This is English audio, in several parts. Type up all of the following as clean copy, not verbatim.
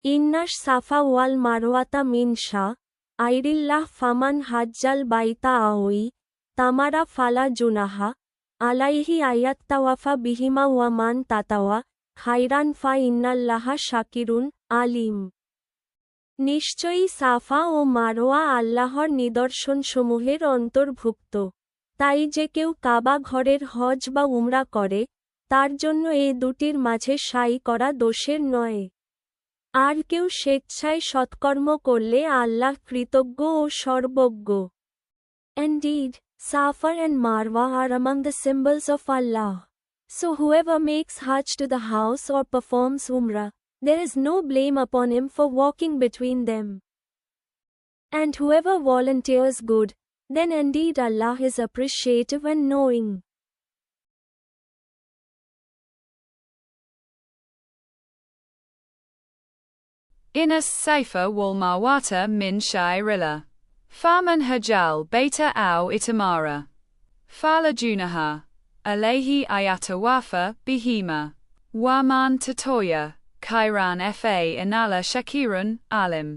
ইন্নাশ সাফা ওয়াল মারওয়াতা মিন আইরিল্লাহ ফামান হাজ্জাল বাইতা আওই তামারা ফালা জুনাহা আলাইহি আয়াত্তাওয়াফা বিহিমা ওয়া মান তাতাওয়া খাইরান ফা ইন্নাল্লাহা শাকিরুন আলিম। নিশ্চয়ই সাফা ও মারোয়া আল্লাহর নিদর্শনসমূহের অন্তর্ভুক্ত। তাই যে কেউ কাবা ঘরের হজ বা উমরা করে তার জন্য এ দুটির মাঝে সাই করা দোষের নয়। আর কেউ স্বেচ্ছায় সৎকর্ম করলে আল্লাহ কৃতজ্ঞ ও সর্বজ্ঞ। Indeed, Safa and Marwa are among the symbols of Allah. So whoever makes Hajj to the house or performs Umrah, there is no blame upon him for walking between them. And whoever volunteers good, then indeed Allah is appreciative and knowing. Inas Safa wal Marwata min Shairillah. Faman Hajjal Beta au Itamara. Fala Junaha. Alayhi Ayatawafa Bihima. Waman Tatoya. Kairan Fa Inala Shakirun Alim.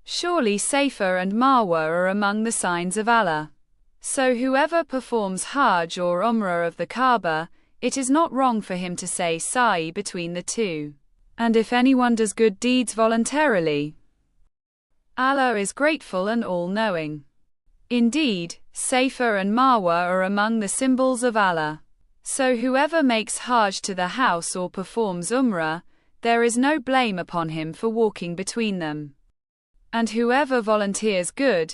Surely Safa and Marwa are among the signs of Allah. So whoever performs Hajj or Umrah of the Kaaba, it is not wrong for him to say Sa'i between the two. And if anyone does good deeds voluntarily, Allah is grateful and all-knowing. Indeed, Safa and Marwa are among the symbols of Allah. So whoever makes Hajj to the house or performs Umrah, there is no blame upon him for walking between them. And whoever volunteers good,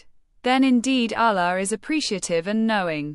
then indeed Allah is appreciative and knowing.